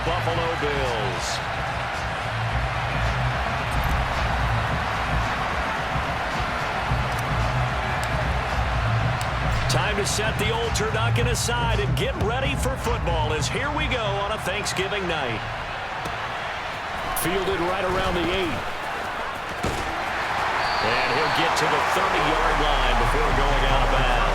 Buffalo Bills. Time to set the old turducken aside and get ready for football as here we go on a Thanksgiving night. Fielded right around the 8. And he'll get to the 30-yard line before going out of bounds.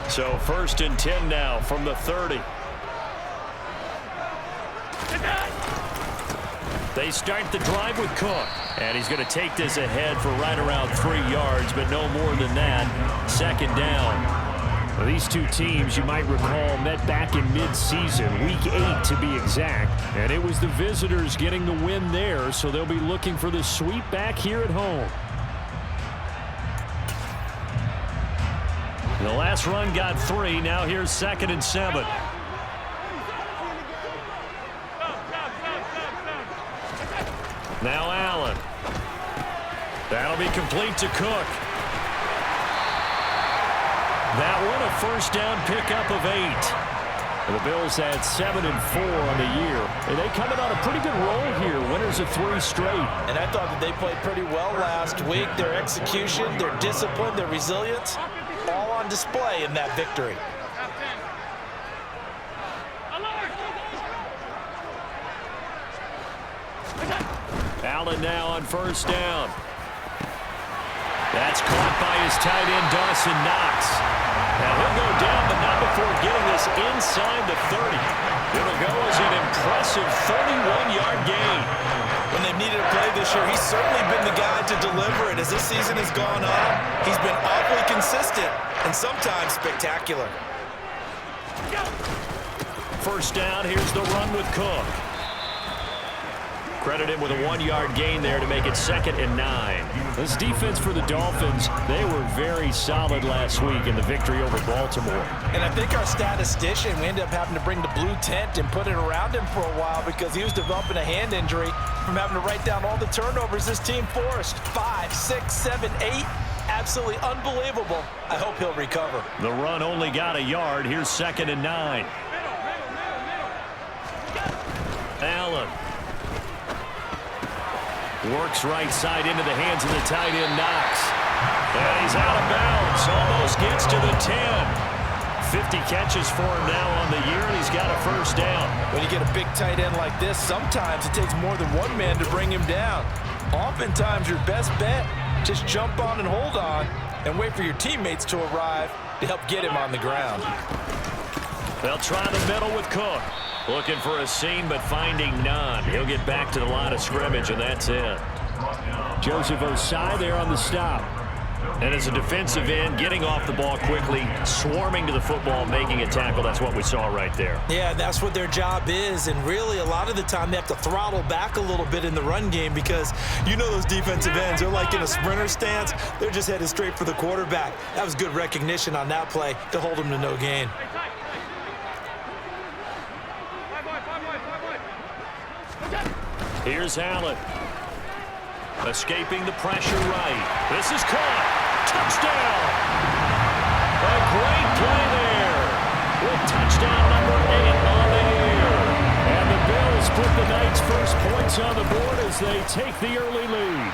So 1st and 10 now from the 30. They start the drive with Cook. And he's going to take this ahead for right around 3 yards, but no more than that. 2nd down. Well, these two teams, you might recall, met back in mid-season, Week 8 to be exact. And it was the visitors getting the win there, so they'll be looking for the sweep back here at home. The last run got 3. Now here's 2nd and 7. Now Allen. That'll be complete to Cook. That one a 1st down pickup of 8. And the Bills had 7 and 4 on the year. And they coming on a pretty good roll here. Winners of 3 straight. And I thought that they played pretty well last week. Their execution, their discipline, their resilience, all on display in that victory. Allen now on 1st down. That's caught by his tight end, Dawson Knox. Now he'll go down, but not before getting this inside the 30. It'll go as an impressive 31-yard gain. When they've needed a play this year, he's certainly been the guy to deliver it. As this season has gone on, he's been awfully consistent and sometimes spectacular. 1st down, here's the run with Cook. Credit him with a 1-yard gain there to make it 2nd and 9. This defense for the Dolphins, they were very solid last week in the victory over Baltimore. And I think our statistician, we ended up having to bring the blue tent and put it around him for a while because he was developing a hand injury from having to write down all the turnovers this team forced. 5, 6, 7, 8. Absolutely unbelievable. I hope he'll recover. The run only got a yard. Here's 2nd and 9. Allen. Works right side into the hands of the tight end, Knox. And he's out of bounds. Almost gets to the 10. 50 catches for him now on the year, and he's got a 1st down. When you get a big tight end like this, sometimes it takes more than one man to bring him down. Oftentimes, your best bet, just jump on and hold on and wait for your teammates to arrive to help get him on the ground. They'll try the middle with Cook. Looking for a seam, but finding none. He'll get back to the line of scrimmage, and that's it. Joseph Osai there on the stop. And as a defensive end, getting off the ball quickly, swarming to the football, making a tackle. That's what we saw right there. Yeah, that's what their job is. And really, a lot of the time, they have to throttle back a little bit in the run game because you know those defensive ends, they're like in a sprinter stance. They're just headed straight for the quarterback. That was good recognition on that play to hold them to no gain. Here's Allen. Escaping the pressure right. This is caught. Touchdown. A great play there. With touchdown number 8 on the year. And the Bills put the Knights' first points on the board as they take the early lead.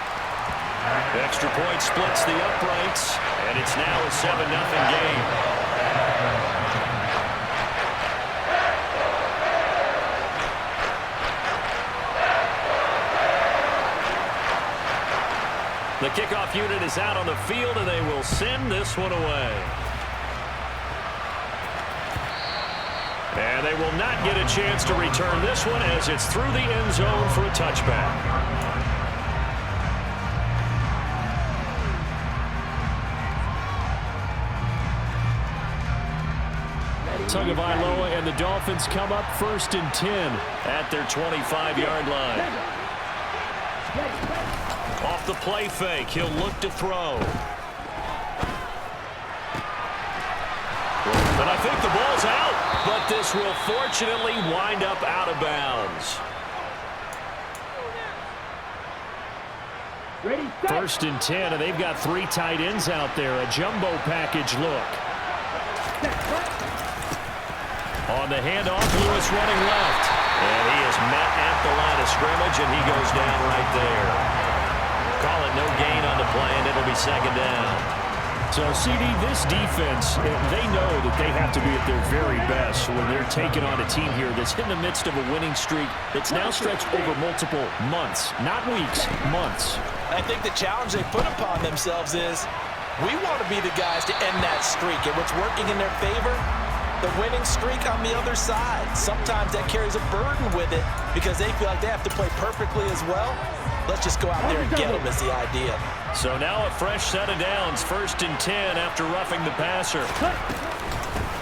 Extra point splits the uprights, and it's now a 7-0 game. The kickoff unit is out on the field, and they will send this one away. And they will not get a chance to return this one as it's through the end zone for a touchback. Tagovailoa and the Dolphins come up 1st and 10 at their 25-yard line. Off the play fake, he'll look to throw. And I think the ball's out, but this this will fortunately wind up out of bounds. First and 10, and they've got 3 tight ends out there. A jumbo package look. On the handoff, Lewis running left. And he is met at the line of scrimmage, and he goes down right there. Call it no gain on the play, and it'll be second down. So, CD, this defense, they know that they have to be at their very best when they're taking on a team here that's in the midst of a winning streak that's now stretched over multiple months, not weeks, months. I think the challenge they put upon themselves is we want to be the guys to end that streak, and what's working in their favor, the winning streak on the other side. Sometimes that carries a burden with it because they feel like they have to play perfectly as well. Let's just go out there and get them is the idea. So now a fresh set of downs, first and 10 after roughing the passer.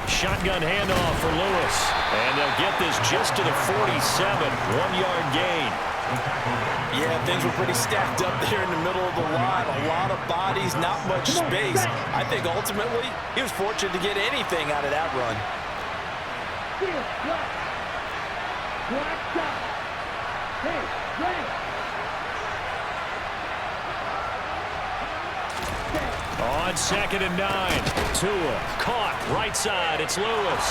Shotgun handoff for Lewis. And they'll get this just to the 47, 1-yard gain. Yeah, things were pretty stacked up there in the middle of the line. A lot of bodies, not much space. I think ultimately he was fortunate to get anything out of that run. On second and 9, Tua caught right side. It's Lewis.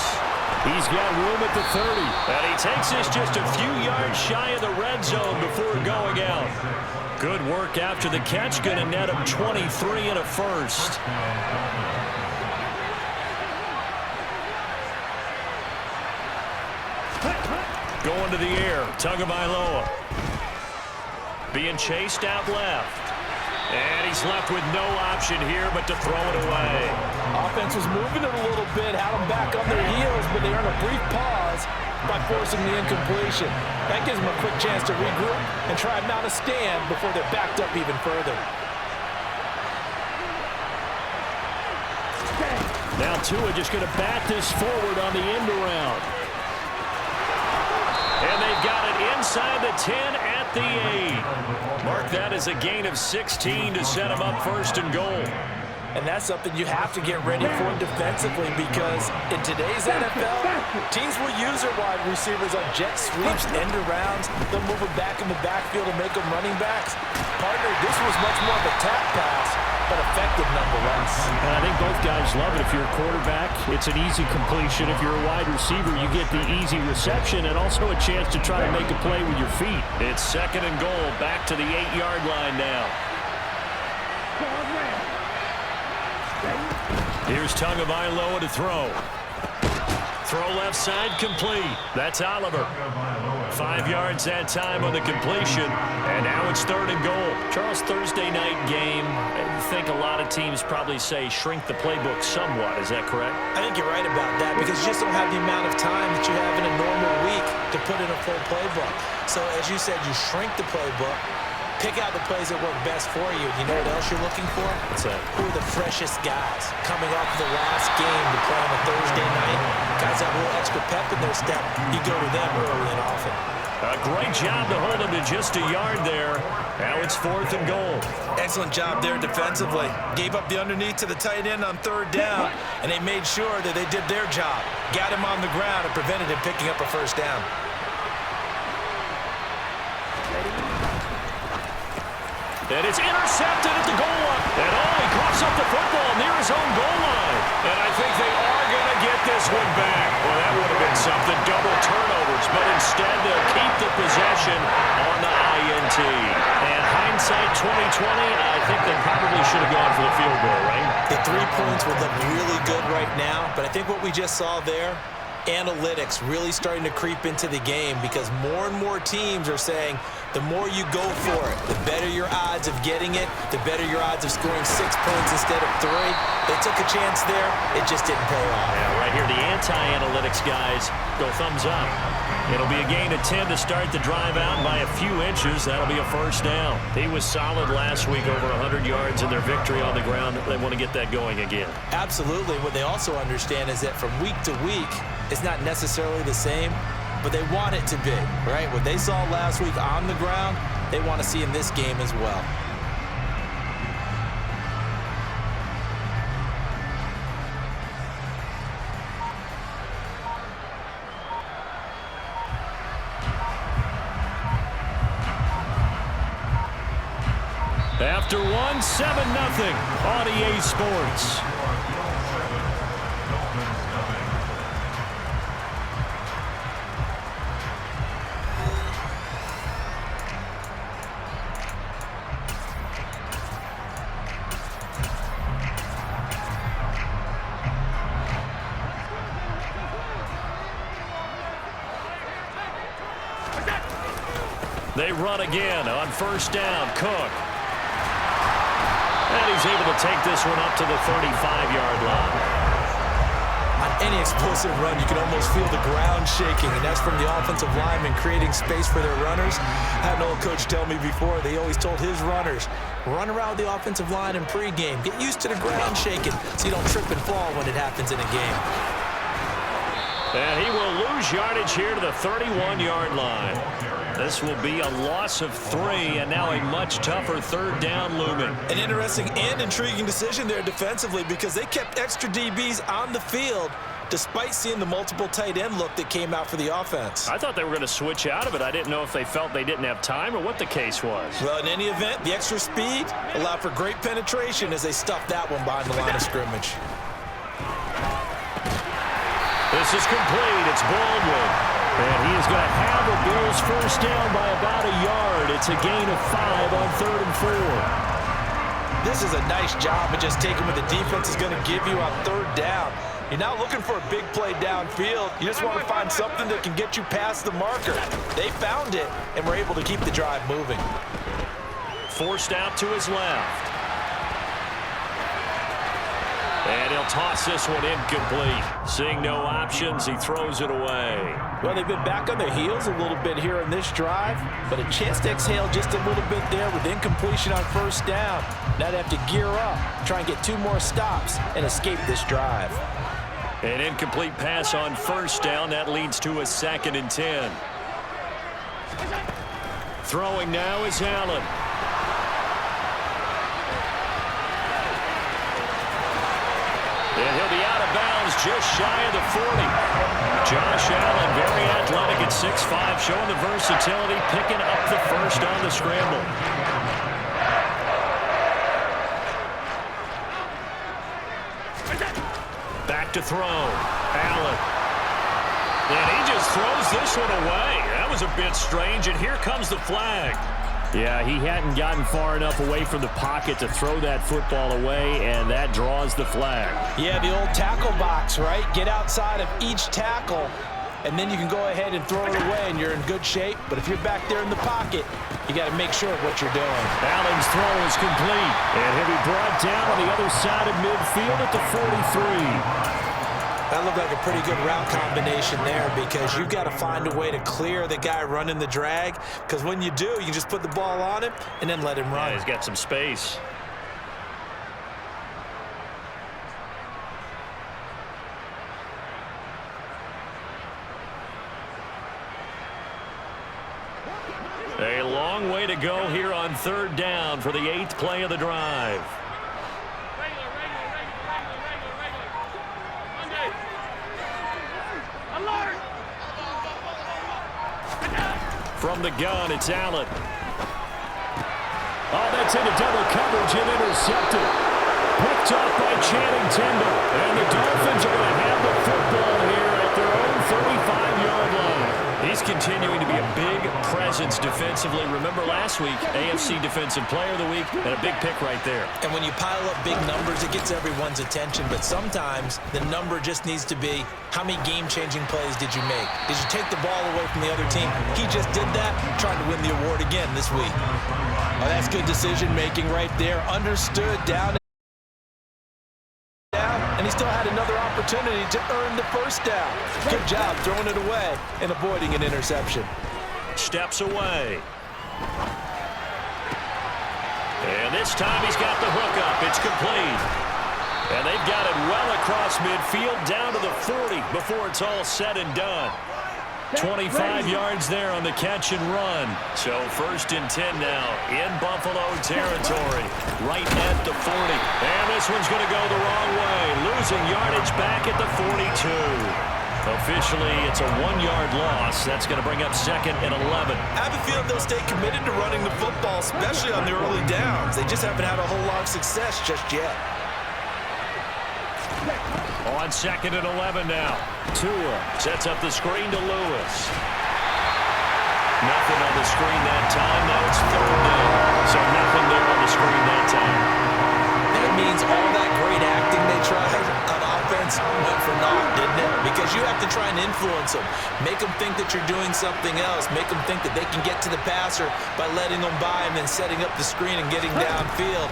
He's got room at the 30. And he takes this just a few yards shy of the red zone before going out. Good work after the catch. Going to net him 23 and a first. Going to the air. Tagovailoa. Being chased out left. And he's left with no option here but to throw it away. Offense was moving it a little bit, had them back on their heels, but they earned a brief pause by forcing the incompletion. That gives them a quick chance to regroup and try and mount a stand before they're backed up even further. Now Tua just going to bat this forward on the end around. And they've got it inside the 10 at the 8. Mark that as a gain of 16 to set them up first and goal. And that's something you have to get ready for defensively because in today's NFL, teams will use their wide receivers on jet sweeps, end arounds. They'll move them back in the backfield and make them running backs. Partner, this was much more of a tap pass, but effective nonetheless. And I think both guys love it. If you're a quarterback, it's an easy completion. If you're a wide receiver, you get the easy reception and also a chance to try to make a play with your feet. It's second and goal, back to the 8-yard line now. Here's Tagovailoa to throw. Throw left side, complete. That's Oliver. 5 yards that time on the completion. And now it's third and goal. Charles, Thursday night game, I think a lot of teams probably say shrink the playbook somewhat. Is that correct? I think you're right about that because you just don't have the amount of time that you have in a normal week to put in a full playbook. So as you said, you shrink the playbook. Pick out the plays that work best for you. You know what else you're looking for? What's that? Who are the freshest guys coming off the last game to play on a Thursday night? Guys have a little extra pep in their step. You go to them early and often. A great job to hold him to just a yard there. Now it's fourth and goal. Excellent job there defensively. Gave up the underneath to the tight end on third down, and they made sure that they did their job. Got him on the ground and prevented him picking up a first down. And it's intercepted at the goal line. And he coughs up the football near his own goal line. And I think they are going to get this one back. Well, that would have been something. Double turnovers. But instead, they'll keep the possession on the INT. And hindsight 2020, I think they probably should have gone for the field goal, right? The 3 points would look really good right now. But I think what we just saw there, analytics really starting to creep into the game because more and more teams are saying the more you go for it, the better your odds of getting it, the better your odds of scoring 6 points instead of 3. They took a chance there. It just didn't pay off. Yeah, right here, the anti-analytics guys go thumbs up. It'll be a gain of 10 to start the drive out by a few inches. That'll be a first down. He was solid last week, over 100 yards in their victory on the ground. They want to get that going again. Absolutely. What they also understand is that from week to week, it's not necessarily the same, but they want it to be, right? What they saw last week on the ground, they want to see in this game as well. After one, 7-0 on EA Sports. They run again on first down. Cook. And he's able to take this one up to the 35-yard line. On any explosive run, you can almost feel the ground shaking, and that's from the offensive linemen creating space for their runners. I had an old coach tell me before, they always told his runners, run around the offensive line in pregame. Get used to the ground shaking so you don't trip and fall when it happens in a game. And he will lose yardage here to the 31-yard line. This will be a loss of 3, and now a much tougher third down looming. An interesting and intriguing decision there defensively because they kept extra DBs on the field despite seeing the multiple tight end look that came out for the offense. I thought they were going to switch out of it. I didn't know if they felt they didn't have time or what the case was. Well, in any event, the extra speed allowed for great penetration as they stuffed that one behind the line of scrimmage. This is complete. It's Baldwin. And he is going to have the Bills first down by about a yard. It's a gain of 5 on 3rd and 4. This is a nice job of just taking what the defense is going to give you on 3rd down. You're not looking for a big play downfield. You just want to find something that can get you past the marker. They found it and were able to keep the drive moving. Forced out to his left. And he'll toss this one incomplete. Seeing no options, he throws it away. Well, they've been back on their heels a little bit here in this drive, but a chance to exhale just a little bit there with incompletion on first down. Now they have to gear up, try and get 2 more stops, and escape this drive. An incomplete pass on first down. That leads to a 2nd and 10. Throwing now is Allen. And he'll be out of bounds just shy of the 40. Josh Allen, very athletic at 6'5", showing the versatility, picking up the first on the scramble. Back to throw. Allen. And he just throws this one away. That was a bit strange, and here comes the flag. Yeah, he hadn't gotten far enough away from the pocket to throw that football away, and that draws the flag. Yeah, the old tackle box, right? Get outside of each tackle, and then you can go ahead and throw it away, and you're in good shape. But if you're back there in the pocket, you got to make sure of what you're doing. Allen's throw is complete, and he'll be brought down on the other side of midfield at the 43. That looked like a pretty good route combination there because you've got to find a way to clear the guy running the drag, because when you do, you just put the ball on him and then let him run. Yeah, he's got some space. A long way to go here on 3rd down for the 8th play of the drive. From the gun, it's Allen. Oh, that's into double coverage and intercepted. Picked up by Channing Tindall. And the Dolphins are going to have the football here at their own 35-yard line. He's continuing to be a big presence defensively. Remember last week, AFC Defensive Player of the Week, and a big pick right there. And when you pile up big numbers, it gets everyone's attention. But sometimes the number just needs to be, how many game-changing plays did you make? Did you take the ball away from the other team? He just did that, trying to win the award again this week. Oh, that's good decision-making right there. Understood, down, and he still had another opportunity to earn the first down. Good job throwing it away and avoiding an interception. Steps away. And this time he's got the hook up. It's complete. And they've got it well across midfield down to the 40 before it's all said and done. 25 yards there on the catch and run. So 1st and 10 now in Buffalo territory, right at the 40. And this one's going to go the wrong way, losing yardage back at the 42. Officially, it's a 1-yard loss. That's going to bring up 2nd and 11. I have a feeling they'll stay committed to running the football, especially on the early downs. They just haven't had a whole lot of success just yet. On 2nd and 11 now. Tua sets up the screen to Lewis. Nothing on the screen that time. Now it's 3rd down. So nothing there on the screen that time. That means all that great acting they tried on offense went for naught, didn't it? Because you have to try and influence them. Make them think that you're doing something else. Make them think that they can get to the passer by letting them by and then setting up the screen and getting downfield.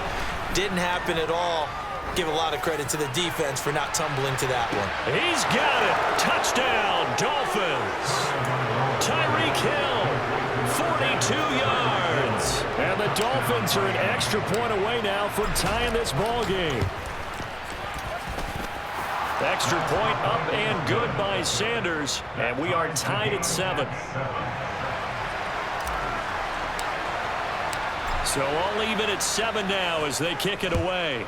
Didn't happen at all. Give a lot of credit to the defense for not tumbling to that one. He's got it. Touchdown, Dolphins. Tyreek Hill, 42 yards. And the Dolphins are an extra point away now from tying this ball game. Extra point up and good by Sanders. And we are tied at 7. So all even at 7 now as they kick it away.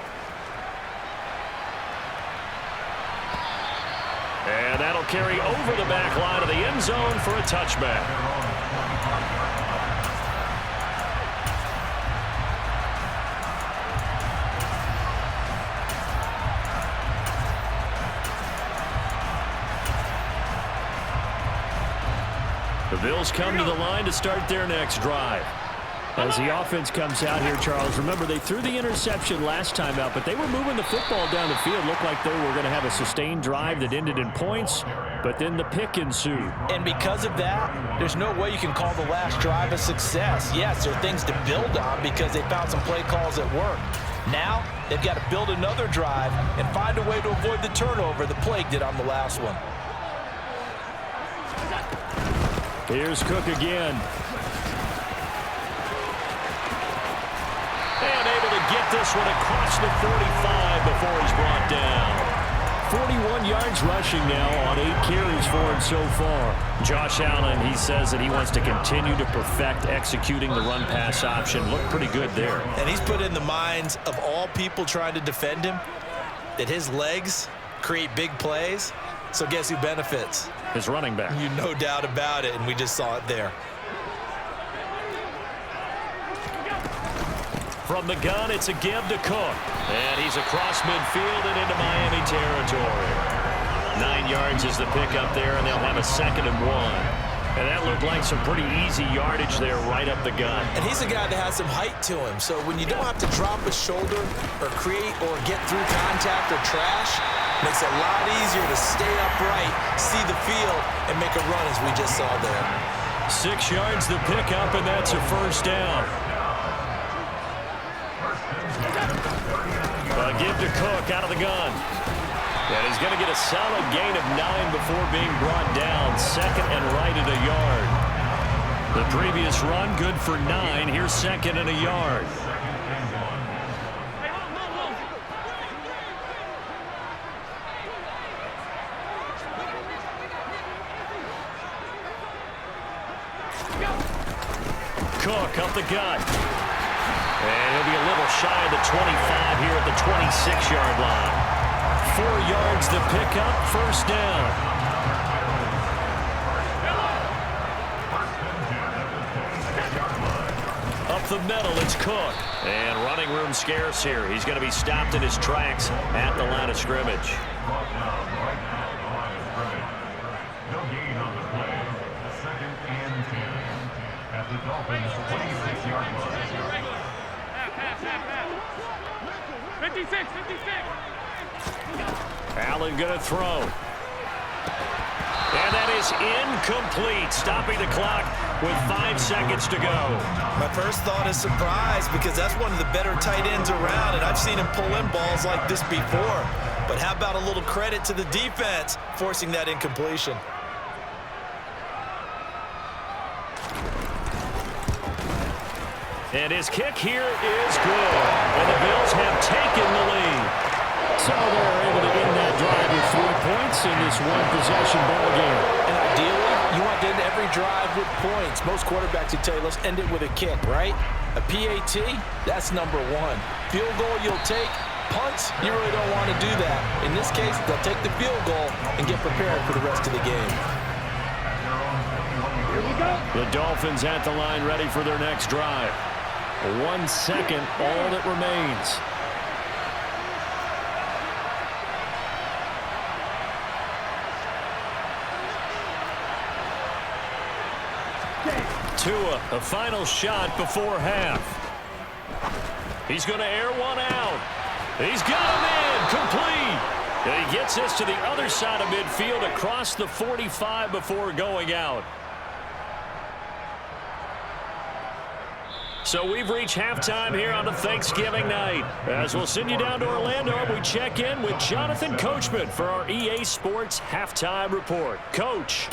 And that'll carry over the back line of the end zone for a touchback. The Bills come to the line to start their next drive. As the offense comes out here, Charles, remember they threw the interception last time out, but they were moving the football down the field. Looked like they were going to have a sustained drive that ended in points, but then the pick ensued. And because of that, there's no way you can call the last drive a success. Yes, there are things to build on because they found some play calls that work. Now, they've got to build another drive and find a way to avoid the turnover the Plague did on the last one. Here's Cook again. And able to get this one across the 45 before he's brought down. 41 yards rushing now on 8 carries for him so far. Josh Allen, he says that he wants to continue to perfect executing the run-pass option. Looked pretty good there. And he's put in the minds of all people trying to defend him that his legs create big plays. So guess who benefits? His running back. You no doubt about it, and we just saw it there. From the gun, it's a give to Cook. And he's across midfield and into Miami territory. 9 yards is the pickup there, and they'll have a 2nd and 1. And that looked like some pretty easy yardage there right up the gut. And he's a guy that has some height to him. So when you don't have to drop a shoulder or create or get through contact or trash, makes it a lot easier to stay upright, see the field, and make a run as we just saw there. 6 yards the pickup, and that's a 1st down. Give to Cook out of the gun. And he's going to get a solid gain of 9 before being brought down. 2nd and right at a yard. The previous run good for 9. Here's 2nd and a yard. Cook up the gut. And he'll be a little shy of the 25 here at the 26-yard line. 4 yards the pickup, 1st down. Up the middle, it's Cook. And running room scarce here. He's going to be stopped in his tracks at the line of scrimmage. No gain on the play. 2nd and 10 at the Dolphins' 26-yard line. 56. Allen going to throw. And that is incomplete, stopping the clock with 5 seconds to go. My first thought is surprise because that's one of the better tight ends around, and I've seen him pull in balls like this before. But how about a little credit to the defense forcing that incompletion? And his kick here is good. And the Bills have taken the lead. So they're able to end that drive with 3 points in this one-possession ball game. And ideally, you want to end every drive with points. Most quarterbacks would tell you, let's end it with a kick, right? A PAT, that's number 1. Field goal you'll take, Punts, you really don't want to do that. In this case, they'll take the field goal and get prepared for the rest of the game. Here we go. The Dolphins at the line, ready for their next drive. 1 second, all that remains. Tua, a final shot before half. He's going to air one out. He's got him in, complete. And he gets this to the other side of midfield across the 45 before going out. So we've reached halftime here on a Thanksgiving night. As we'll send you down to Orlando, we check in with Jonathan Coachman for our EA Sports Halftime Report. Coach.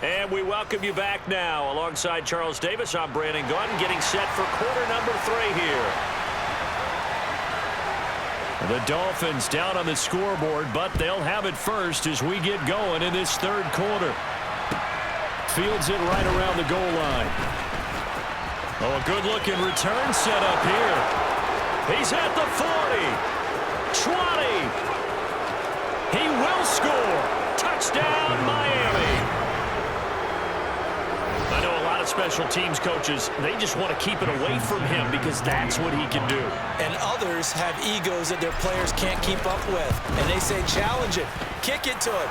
And we welcome you back now. Alongside Charles Davis, I'm Brandon Gaudin, getting set for quarter number 3 here. The Dolphins down on the scoreboard, but they'll have it first as we get going in this third quarter. Fields it right around the goal line. Oh, a good-looking return set up here. He's at the 40. 20. He will score. Touchdown, Miami. I know a lot of special teams coaches, they just want to keep it away from him because that's what he can do. And others have egos that their players can't keep up with. And they say, challenge him, kick it to him.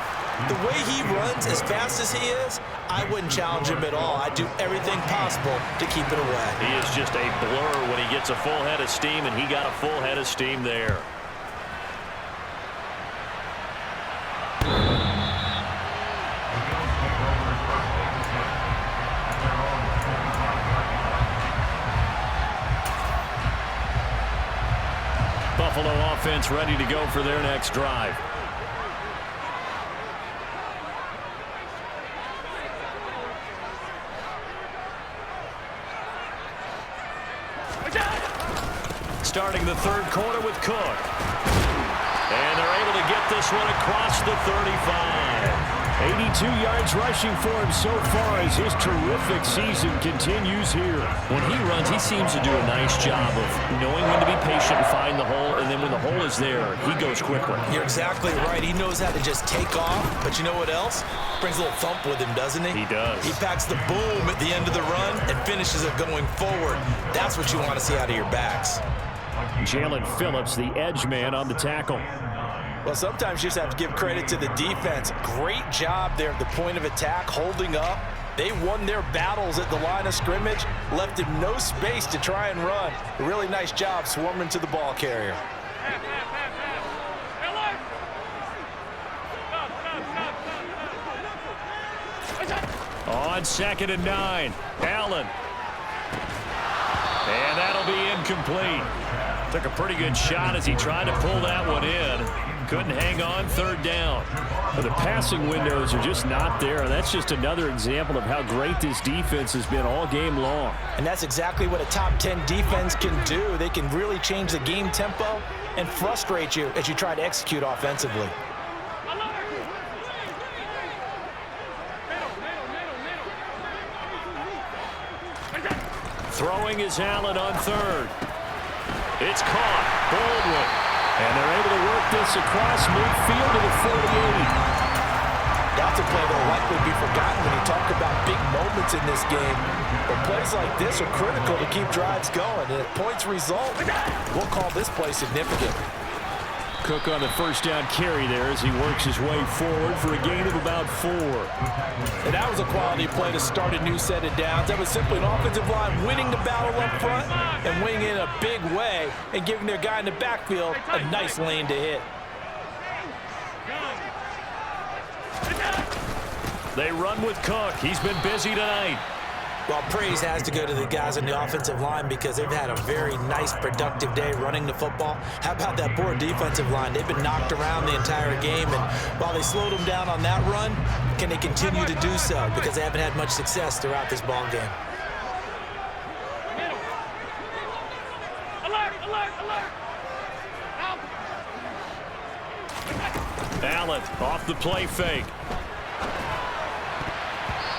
The way he runs as fast as he is, I wouldn't challenge him at all. I'd do everything possible to keep it away. He is just a blur when he gets a full head of steam, and he got a full head of steam there. Buffalo offense ready to go for their next drive. Starting the third quarter with Cook. And they're able to get this one across the 35. 82 yards rushing for him so far as his terrific season continues here. When he runs, he seems to do a nice job of knowing when to be patient and find the hole, and then when the hole is there, he goes quickly. You're exactly right. He knows how to just take off, but you know what else? Brings a little thump with him, doesn't he? He does. He packs the boom at the end of the run and finishes it going forward. That's what you want to see out of your backs. Jalen Phillips, the edge man on the tackle. Well, sometimes you just have to give credit to the defense. Great job there at the point of attack, holding up. They won their battles at the line of scrimmage, left him no space to try and run. A really nice job swarming to the ball carrier. On 2nd and 9, Allen. And that'll be incomplete. Took a pretty good shot as he tried to pull that one in. Couldn't hang on, 3rd down. But the passing windows are just not there. And that's just another example of how great this defense has been all game long. And that's exactly what a top 10 defense can do. They can really change the game tempo and frustrate you as you try to execute offensively. Throwing is Allen on 3rd. It's caught. Baldwin. And they're able to work this across midfield to the 48. That's a play that will likely be forgotten when you talk about big moments in this game. But plays like this are critical to keep drives going. And if points result, we'll call this play significant. Cook on the 1st down carry there as he works his way forward for a gain of about 4. And that was a quality play to start a new set of downs. That was simply an offensive line winning the battle up front and winning it in a big way and giving their guy in the backfield a nice lane to hit. They run with Cook. He's been busy tonight. Well, praise has to go to the guys on the offensive line because they've had a very nice, productive day running the football. How about that poor defensive line? They've been knocked around the entire game, and while they slowed them down on that run, can they continue to do so? Because they haven't had much success throughout this ball game. Alert, alert, alert. Allen off the play fake.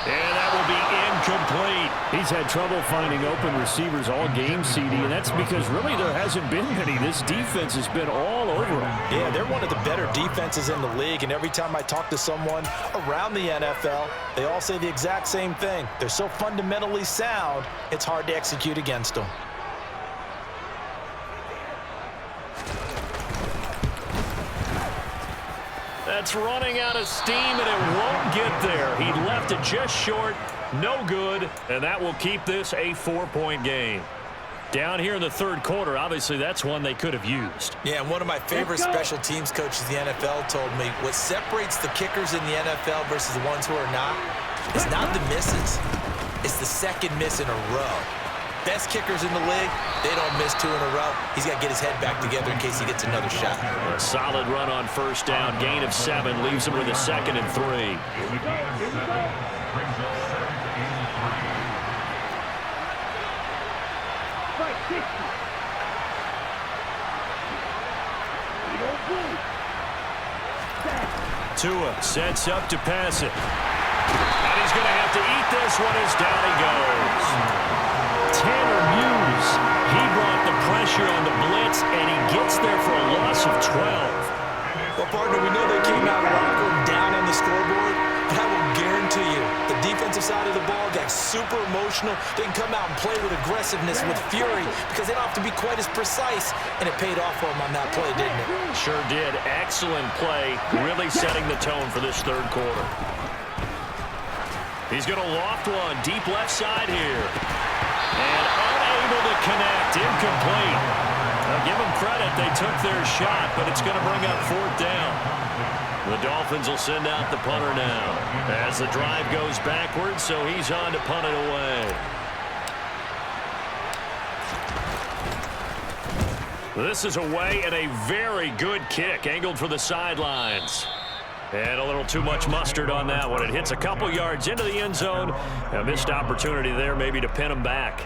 And that will be incomplete. He's had trouble finding open receivers all game, CD, and that's because really there hasn't been many. This defense has been all over them. Yeah, they're one of the better defenses in the league, and every time I talk to someone around the NFL, they all say the exact same thing. They're so fundamentally sound, it's hard to execute against them. That's running out of steam, and it won't get there. He left it just short. No good, and that will keep this a 4-point game. Down here in the third quarter, obviously that's one they could have used. Yeah, and one of my favorite special teams coaches in the NFL told me what separates the kickers in the NFL versus the ones who are not is not the misses. It's the second miss in a row. Best kickers in the league, they don't miss 2 in a row. He's got to get his head back together in case he gets another shot. A solid run on first down. Gain of 7 leaves him with a 2nd and 3. The gain of 7 brings up 2nd and 3. Tua sets up to pass it. And he's going to have to eat this one as down he goes. Tanner Muse, he brought the pressure on the blitz, and he gets there for a loss of 12. Well, partner, we know they came out of the locker room down on the scoreboard, but I will guarantee you the defensive side of the ball got super emotional. They can come out and play with aggressiveness, with fury, because they don't have to be quite as precise, and it paid off for them on that play, didn't it? Sure did. Excellent play, really setting the tone for this third quarter. He's going to loft one deep left side here. And unable to connect, incomplete. Now give them credit, they took their shot, but it's going to bring up 4th down. The Dolphins will send out the punter now as the drive goes backwards, so he's on to punt it away. This is away and a very good kick, angled for the sidelines. And a little too much mustard on that one. It hits a couple yards into the end zone. A missed opportunity there maybe to pin him back.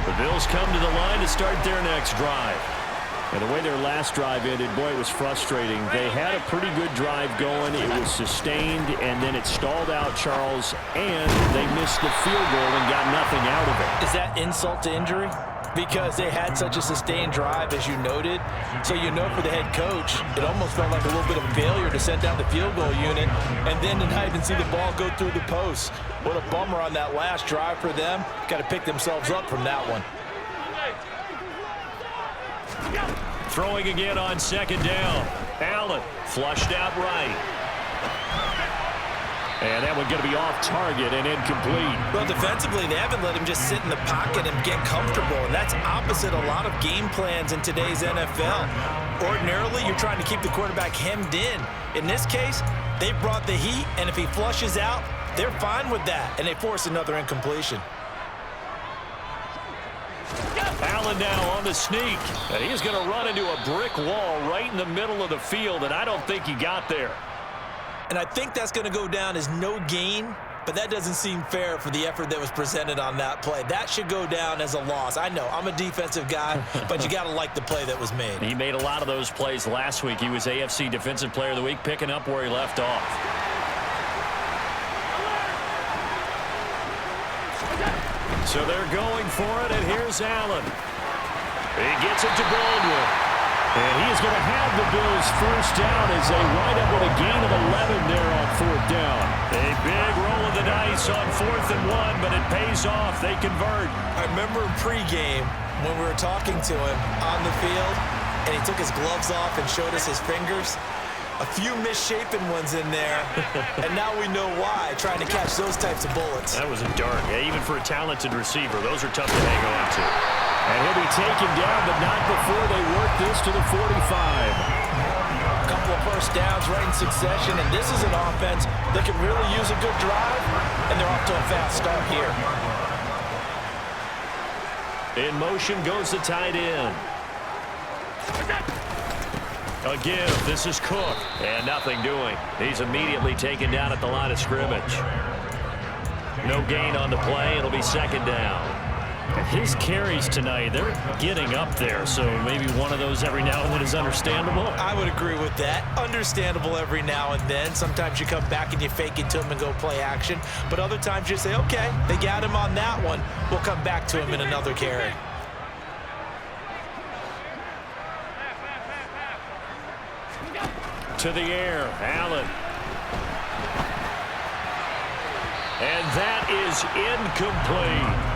The Bills come to the line to start their next drive. And the way their last drive ended, boy, it was frustrating. They had a pretty good drive going. It was sustained, and then it stalled out, Charles, and they missed the field goal and got nothing out of it. Is that insult to injury? Because they had such a sustained drive, as you noted. So you know for the head coach, it almost felt like a little bit of a failure to send down the field goal unit and then to not even see the ball go through the post. What a bummer on that last drive for them. Got to pick themselves up from that one. Throwing again on 2nd down. Allen flushed out right. And that one going to be off target and incomplete. Well, defensively, they haven't let him just sit in the pocket and get comfortable, and that's opposite a lot of game plans in today's NFL. Ordinarily, you're trying to keep the quarterback hemmed in. In this case, they brought the heat, and if he flushes out, they're fine with that, and they force another incompletion. Allen now on the sneak, and he's going to run into a brick wall right in the middle of the field, and I don't think he got there. And I think that's going to go down as no gain, but that doesn't seem fair for the effort that was presented on that play. That should go down as a loss. I know, I'm a defensive guy, but you got to like the play that was made. He made a lot of those plays last week. He was AFC Defensive Player of the Week, picking up where he left off. So they're going for it, and here's Allen. He gets it to Baldwin. And he is going to have the Bills first down as they wind up with a gain of 11 there on 4th down. A big roll of the dice on 4th and 1, but it pays off. They convert. I remember pregame when we were talking to him on the field, and he took his gloves off and showed us his fingers. A few misshapen ones in there, and now we know why, trying to catch those types of bullets. That was a dart. Yeah, even for a talented receiver, those are tough to hang on to. And he'll be taken down, but not before they work this to the 45. A couple of first downs right in succession, and this is an offense that can really use a good drive, and they're off to a fast start here. In motion goes the tight end. A give. This is Cook, and nothing doing. He's immediately taken down at the line of scrimmage. No gain on the play. It'll be 2nd down. his carries tonight, they're getting up there, so maybe one of those every now and then is understandable. I would agree with that. Understandable every now and then. Sometimes you come back and you fake it to him and go play action, but other times you say, okay, they got him on that one. We'll come back to him in another carry. To the air, Allen. And that is incomplete.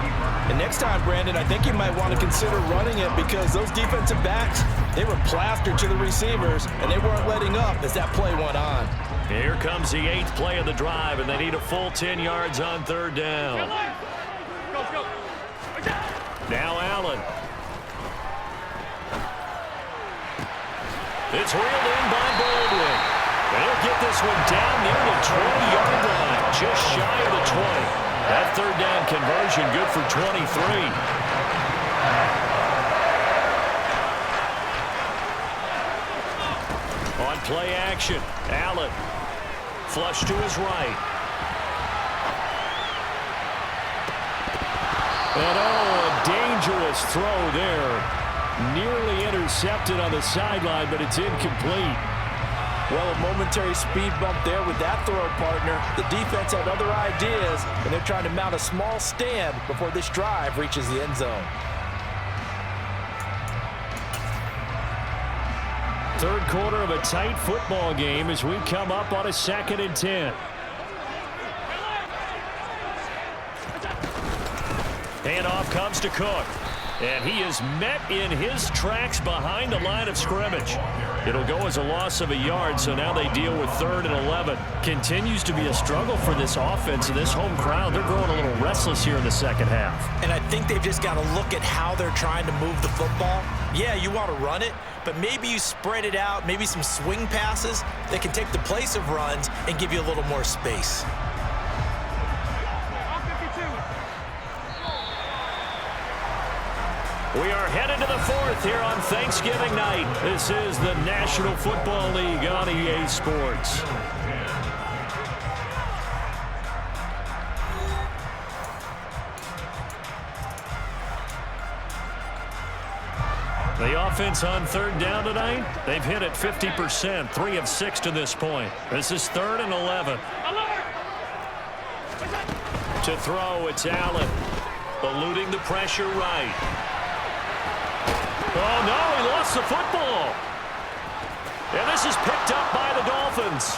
And next time, Brandon, I think you might want to consider running it because those defensive backs, they were plastered to the receivers, and they weren't letting up as that play went on. Here comes the 8th play of the drive, and they need a full 10 yards on 3rd down. Now Allen. It's reeled in by Baldwin. They'll get this one down near the 20-yard line, just shy of the 20. That 3rd down conversion good for 23. On play action, Allen. Flush to his right. And a dangerous throw there. Nearly intercepted on the sideline, but it's incomplete. Well, a momentary speed bump there with that throw partner. The defense had other ideas, and they're trying to mount a small stand before this drive reaches the end zone. 3rd quarter of a tight football game as we come up on a 2nd and 10. Handoff comes to Cook. And he is met in his tracks behind the line of scrimmage. It'll go as a loss of a yard, so now they deal with 3rd and 11. Continues to be a struggle for this offense and this home crowd. They're growing a little restless here in the 2nd half. And I think they've just got to look at how they're trying to move the football. Yeah, you want to run it, but maybe you spread it out, maybe some swing passes that can take the place of runs and give you a little more space. We are headed to the 4th here on Thanksgiving night. This is the National Football League on EA Sports. The offense on 3rd down tonight, they've hit it 50%, 3 of 6 to this point. This is 3rd and 11. To throw, it's Allen. Eluding the pressure right. Oh, no, he lost the football. And this is picked up by the Dolphins.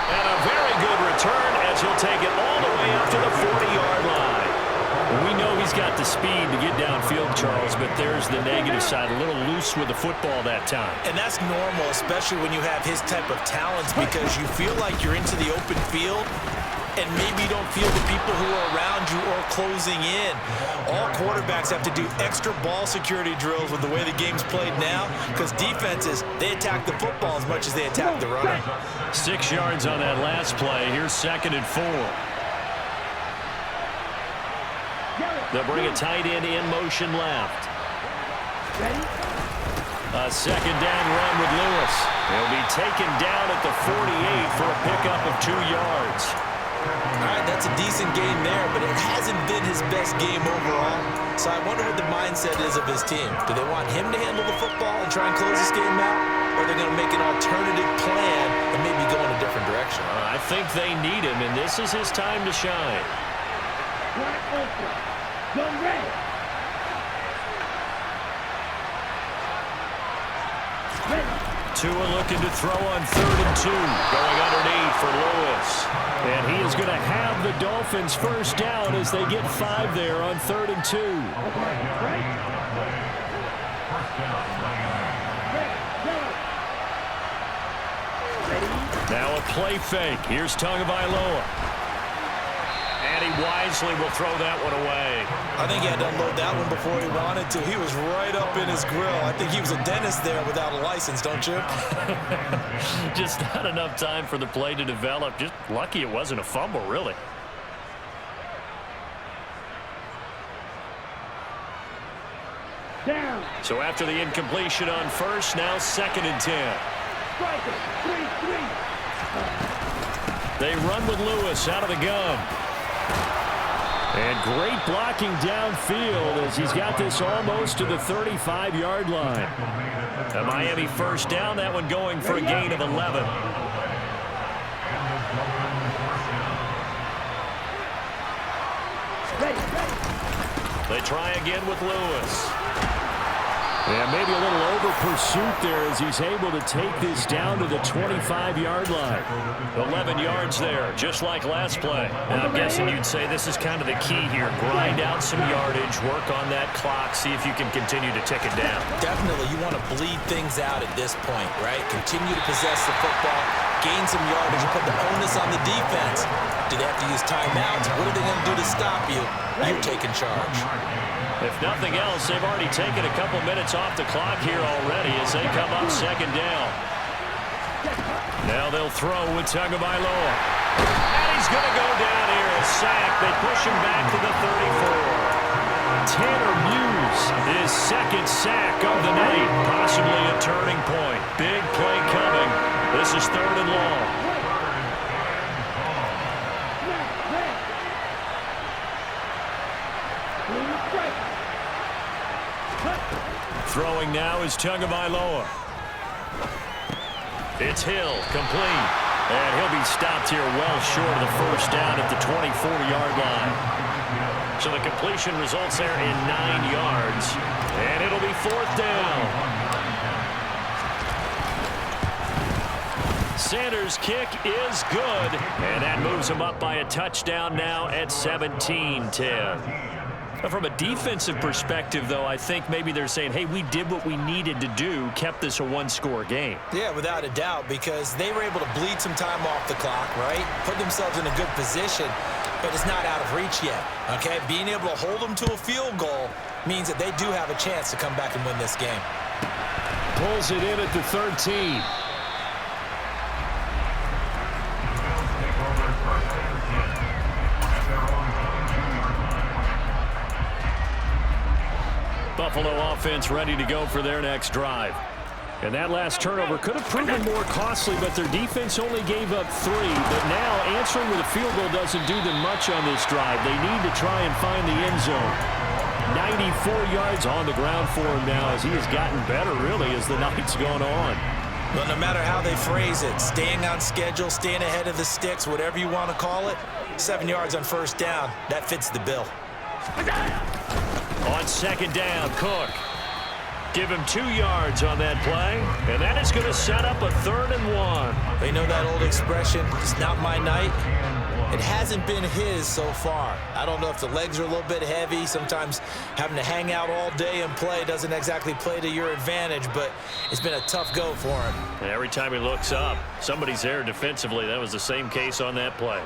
And a very good return as he'll take it all the way up to the 40-yard line. We know he's got the speed to get downfield, Charles, but there's the negative side, a little loose with the football that time. And that's normal, especially when you have his type of talents, because you feel like you're into the open field and maybe you don't feel the people who are around you or closing in. All quarterbacks have to do extra ball security drills with the way the game's played now, because defenses, they attack the football as much as they attack the runner. 6 yards on that last play. Here's 2nd and 4. They'll bring a tight end in motion left. A 2nd down run with Lewis. He'll be taken down at the 48 for a pickup of 2 yards. All right, that's a decent game there, but it hasn't been his best game overall. So I wonder what the mindset is of his team. Do they want him to handle the football and try and close this game out? Or are they going to make an alternative plan and maybe go in a different direction? I think they need him, and this is his time to shine. Tua looking to throw on 3rd and 2. Going underneath for Lewis. And he is going to have the Dolphins first down as they get 5 there on 3rd and 2. Now a play fake. Here's Tagovailoa. And he wisely will throw that one away. I think he had to unload that one before he wanted to. He was right up in his grill. I think he was a dentist there without a license, don't you? Just not enough time for the play to develop. Just lucky it wasn't a fumble, really. Down. So after the incompletion on 1st, now 2nd and 10. Striker. 3-3. They run with Lewis out of the gun. And great blocking downfield as he's got this almost to the 35-yard line. A Miami first down, that one going for a gain of 11. They try again with Lewis. Yeah, maybe a little over pursuit there as he's able to take this down to the 25-yard line. 11 yards there, just like last play. And I'm guessing you'd say this is kind of the key here. Grind out some yardage, work on that clock, see if you can continue to tick it down. Definitely, you want to bleed things out at this point, right? Continue to possess the football, gain some yardage, and put the onus on the defense. Do they have to use timeouts? What are they going to do to stop you? You're taking charge. If nothing else, they've already taken a couple minutes off the clock here already as they come up second down. Now they'll throw with Tagovailoa. And he's going to go down here, a sack. They push him back to the 34. Tanner Muse, his second sack of the night, possibly a turning point. Big play coming. This is 3rd and long. Throwing now is Tagovailoa. It's Hill, complete. And he'll be stopped here well short of the first down at the 24-yard line. So the completion results there in 9 yards. And it'll be 4th down. Sanders' kick is good. And that moves him up by a touchdown now at 17-10. From a defensive perspective, though, I think maybe they're saying, hey, we did what we needed to do, kept this a one-score game. Yeah, without a doubt, because they were able to bleed some time off the clock, right? Put themselves in a good position, but it's not out of reach yet, okay? Being able to hold them to a field goal means that they do have a chance to come back and win this game. Pulls it in at the 13. Buffalo offense ready to go for their next drive. And that last turnover could have proven more costly, but their defense only gave up 3. But now answering with a field goal doesn't do them much on this drive. They need to try and find the end zone. 94 yards on the ground for him now as he has gotten better, really, as the night's gone on. Well, no matter how they phrase it, staying on schedule, staying ahead of the sticks, whatever you want to call it, 7 yards on first down, that fits the bill. On second down, Cook. Give him 2 yards on that play, and that is going to set up a 3rd and 1. They know that old expression, it's not my night. It hasn't been his so far. I don't know if the legs are a little bit heavy. Sometimes having to hang out all day and play doesn't exactly play to your advantage, but it's been a tough go for him. And every time he looks up, somebody's there defensively. That was the same case on that play.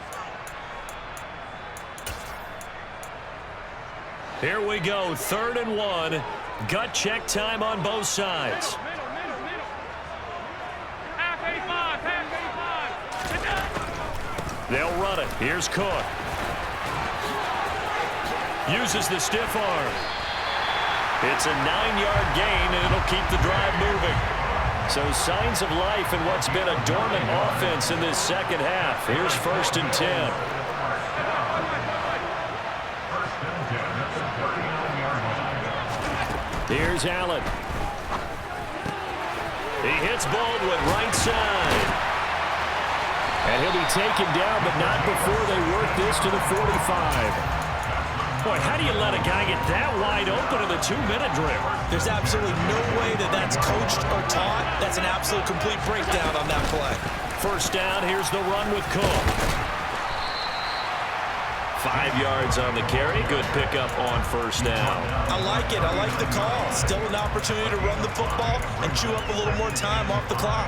Here we go, 3rd and 1. Gut check time on both sides. Half 85, half 85. They'll run it. Here's Cook. Uses the stiff arm. It's a 9-yard gain, and it'll keep the drive moving. So signs of life in what's been a dormant offense in this second half. Here's 1st and 10. Here's Allen. He hits Baldwin right side. And he'll be taken down, but not before they work this to the 45. Boy, how do you let a guy get that wide open in the 2-minute drill? There's absolutely no way that that's coached or taught. That's an absolute complete breakdown on that play. First down, here's the run with Cook. 5 yards on the carry. Good pickup on first down. I like it. I like the call. Still an opportunity to run the football and chew up a little more time off the clock.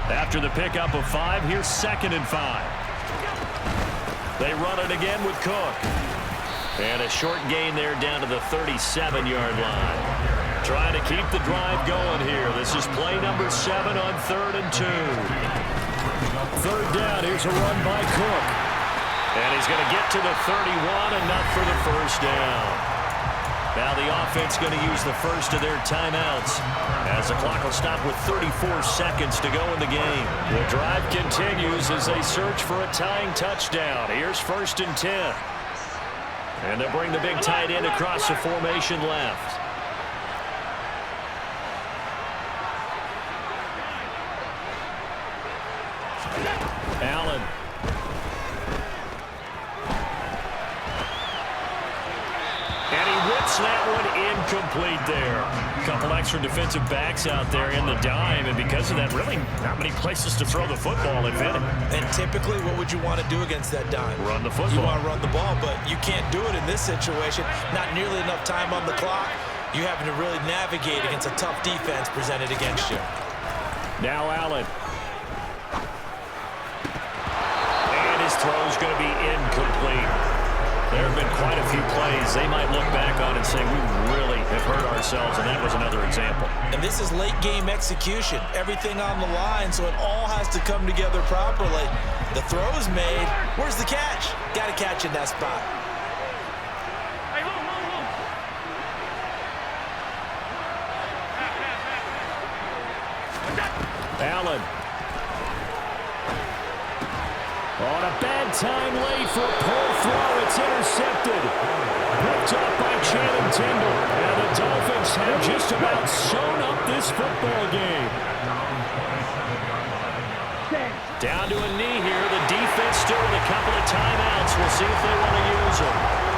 After the pickup of 5, here's 2nd and 5. They run it again with Cook. And a short gain there down to the 37-yard line. Trying to keep the drive going here. This is play number 7 on 3rd and 2. 3rd down, here's a run by Cook. And he's going to get to the 31, enough for the first down. Now the offense going to use the first of their timeouts as the clock will stop with 34 seconds to go in the game. The drive continues as they search for a tying touchdown. Here's 1st and 10. And they'll bring the big tight end across the formation left. Allen. And he whips that one incomplete there. A couple extra defensive backs out there in the dime, and because of that, really not many places to throw the football, if any. And typically, what would you want to do against that dime? Run the football. You want to run the ball, but you can't do it in this situation. Not nearly enough time on the clock. You're having to really navigate against a tough defense presented against you. Now Allen. And his throw's going to be incomplete. There have been quite a few plays they might look back on and say, we really have hurt ourselves, and that was another example. And this is late-game execution. Everything on the line, so it all has to come together properly. The throw's made. Where's the catch? Got to catch in that spot. Hey, hold. Allen. On a bad time late for a pull throw. It's intercepted. Picked up by Channing Tindall. And the Dolphins have just about sewn up this football game. Down to a knee here. The defense still with a couple of timeouts. We'll see if they want to use them.